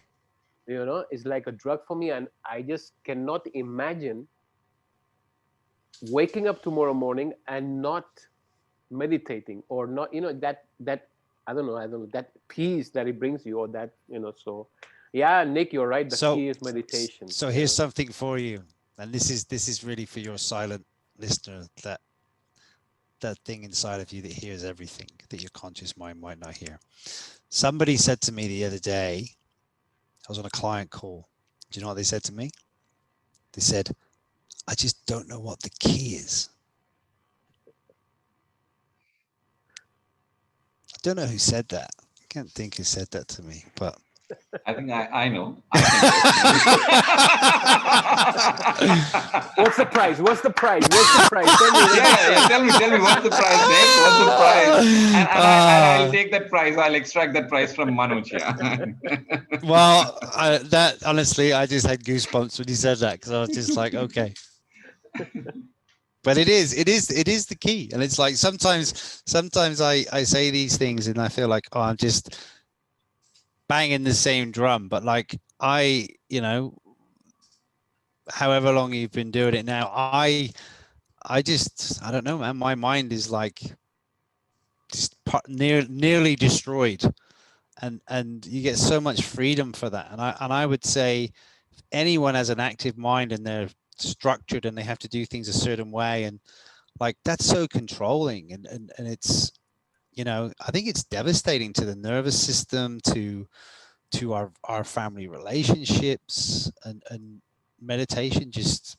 You know, it's like a drug for me, and I just cannot imagine waking up tomorrow morning and not meditating, or not, you know, that I don't know that peace that it brings you, or that, you know. So yeah, Nick, you're right, the So, key is meditation. so here's something for you, and this is really for your silent listener, that thing inside of you that hears everything that your conscious mind might not hear. Somebody said to me the other day, I was on a client call. Do you know what they said to me? They said, I just don't know what the key is. I don't know who said that. I can't think who said that to me, but I think I know. What's the price? What's the price? Tell me. Yeah. Tell me what's the price, Nick? What's the price? And I'll take that price. I'll extract that price from Manoj. Yeah. well, that honestly, I just had goosebumps when you said that, because I was just like, okay. But it is the key, and it's like sometimes I say these things and I feel like, oh, I'm just banging the same drum, but like you know, however long you've been doing it now, I don't know, man. My mind is like just nearly destroyed, and you get so much freedom for that. And I would say, if anyone has an active mind and they're structured and they have to do things a certain way, and like that's so controlling, and it's, you know, I think it's devastating to the nervous system, to our family relationships, and meditation just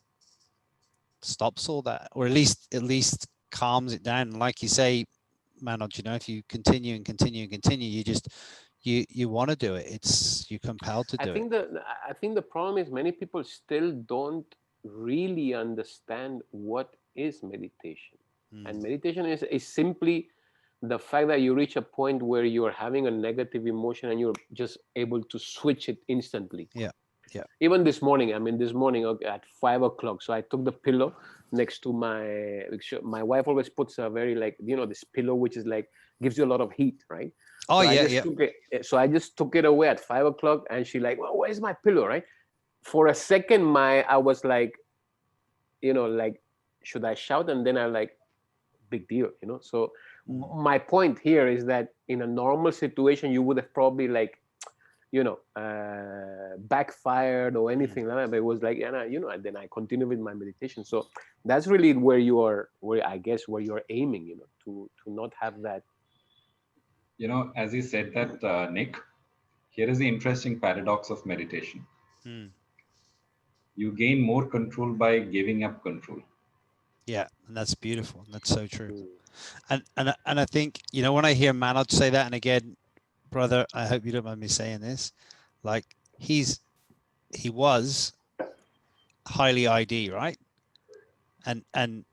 stops all that, or at least calms it down. And like you say, Manoj, you know, if you continue and continue and continue, you just you want to do it. You're compelled to do it. I think the problem is many people still don't really understand what is meditation. And meditation is simply the fact that you reach a point where you're having a negative emotion and you're just able to switch it instantly. Yeah. Even this morning, okay, at 5 o'clock, so I took the pillow next to my wife always puts a very, like, you know, this pillow which is like gives you a lot of heat, right? Oh, so yeah. so I just took it away at 5 o'clock, and she like, well, where's my pillow, right? For a second, I was like, you know, like, should I shout? And then I like, big deal, you know. So my point here is that in a normal situation, you would have probably, like, you know, backfired or anything like that. But it was like, and you know, and then I continued with my meditation. So that's really where you're aiming, you know, to not have that. You know, as you said that, Nick, here is the interesting paradox of meditation. You gain more control by giving up control. Yeah, and that's beautiful. And that's so true. And I think, you know, when I hear Manoj say that, and again, brother, I hope you don't mind me saying this, like he was highly ID, right? And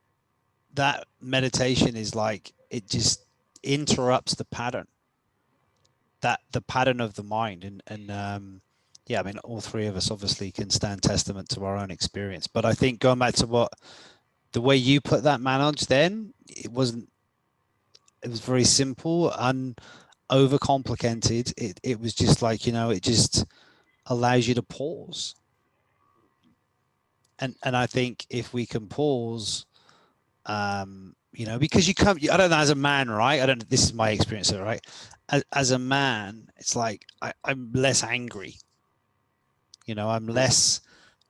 that meditation is like, it just interrupts the pattern, the pattern of the mind. And yeah, I mean, all three of us obviously can stand testament to our own experience. But I think going back to the way you put that, Manoj, then it was very simple and overcomplicated. It was just like, you know, it just allows you to pause. And I think if we can pause, you know, because I don't know, as a man, right? I don't know, this is my experience, right? As a man, it's like I'm less angry. You know, I'm less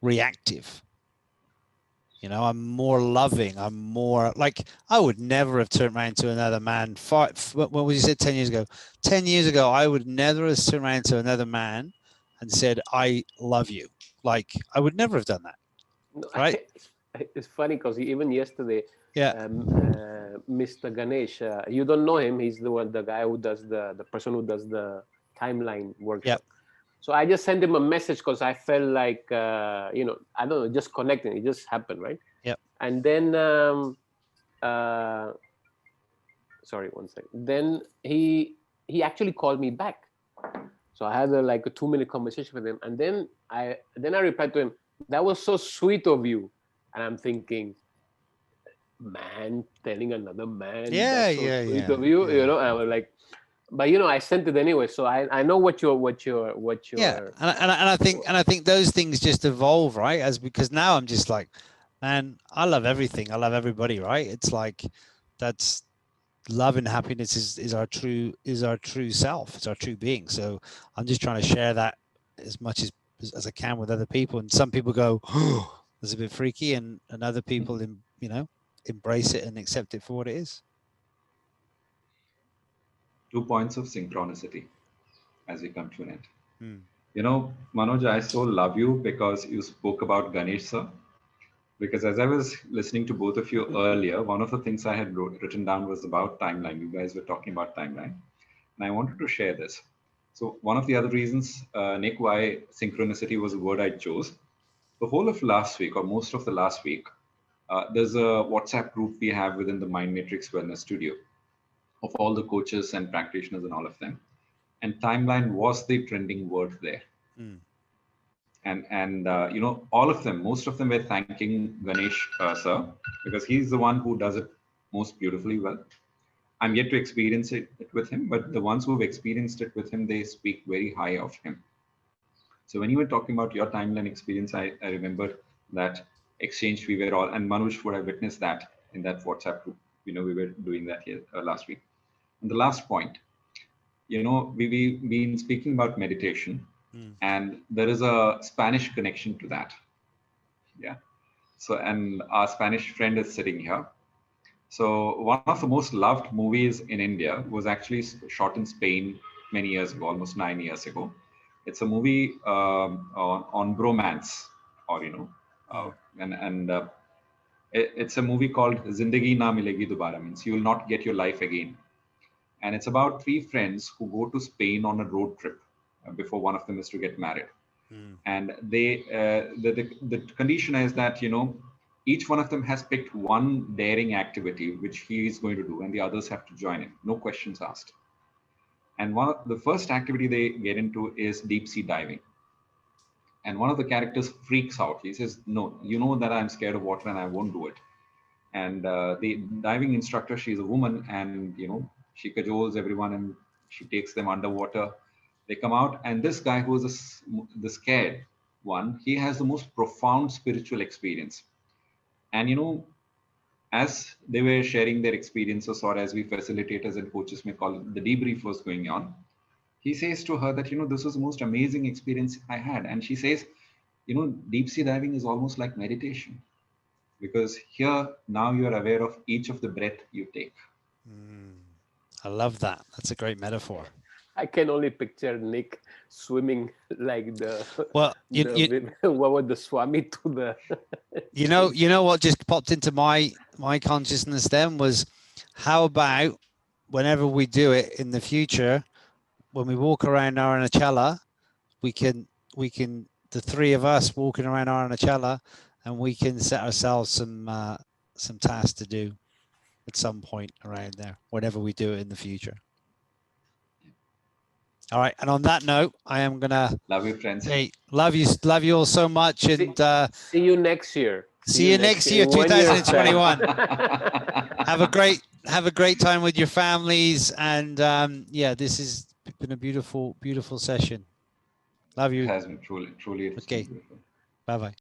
reactive. You know, I'm more loving. I'm more like, I would never have turned around to another man. What was you said 10 years ago? 10 years ago, I would never have turned around to another man and said, I love you. Like, I would never have done that. No, right? It's funny because even yesterday, Yeah. Mr. Ganesh, you don't know him. He's the guy who does the person who does the timeline workshop. Yep. So I just sent him a message because I felt like, you know, I don't know, just connecting. It just happened, right? Yep. And then sorry, one second. Then he actually called me back. So I had a 2-minute conversation with him, and then I replied to him, "That was so sweet of you." And I'm thinking, man telling another man, Yeah, "That's so yeah, sweet yeah, of you," yeah. and I was like, but I sent it anyway, so I know what you're Yeah, and I think those things just evolve, right? Because now I'm just like, man, I love everything. I love everybody, right? It's like that's love and happiness is our true self. It's our true being. So I'm just trying to share that as much as I can with other people. And some people go, oh, that's a bit freaky, and other people, embrace it and accept it for what it is. 2 points of synchronicity as we come to an end. Hmm. Manoj, I so love you because you spoke about Ganesh sir. Because as I was listening to both of you earlier, one of the things I had written down was about timeline. You guys were talking about timeline, and I wanted to share this. So one of the other reasons, Nick, why synchronicity was a word I chose, the whole of last week or most of the last week, there's a WhatsApp group we have within the Mind Matrix Wellness Studio of all the coaches and practitioners and all of them. And timeline was the trending word there. Hmm. And all of them, most of them were thanking Ganesh sir, because he's the one who does it most beautifully well. I'm yet to experience it with him, but the ones who've experienced it with him, they speak very high of him. So when you were talking about your timeline experience, I remember that exchange we were all, and Manoj would have witnessed that in that WhatsApp group. We were doing that here last week. And the last point, we've been speaking about meditation, and there is a Spanish connection to that. Yeah. So, and our Spanish friend is sitting here. So, one of the most loved movies in India was actually shot in Spain many years ago, almost 9 years ago. It's a movie on bromance, or and it's a movie called Zindagi Na Milegi Dobara, means you will not get your life again. And it's about three friends who go to Spain on a road trip before one of them is to get married. And the condition is that each one of them has picked one daring activity which he is going to do, and the others have to join in, no questions asked. And one of the first activity they get into is deep sea diving. And one of the characters freaks out. He says, "No, you know that I'm scared of water and I won't do it." And the diving instructor, she's a woman, and she cajoles everyone and she takes them underwater. They come out, and this guy who's the scared one, he has the most profound spiritual experience. And as they were sharing their experiences, or as we facilitators and coaches may call it, the debrief was going on. He says to her that this was the most amazing experience I had. And she says, deep sea diving is almost like meditation, because here now you are aware of each of the breath you take. I love that. That's a great metaphor. I can only picture Nick swimming like the What was the Swami to the you know what just popped into my consciousness then was, how about whenever we do it in the future, when we walk around Aranachala, we can the three of us walking around Aranachala, and we can set ourselves some tasks to do at some point around there, whenever we do it in the future. All right, and on that note, I am gonna love you, friends. Hey, love you all so much, and see you next year. See you next year, 2021. Have a great time with your families, and yeah, this has been a beautiful session. Love you. It has been truly. Okay. Bye bye.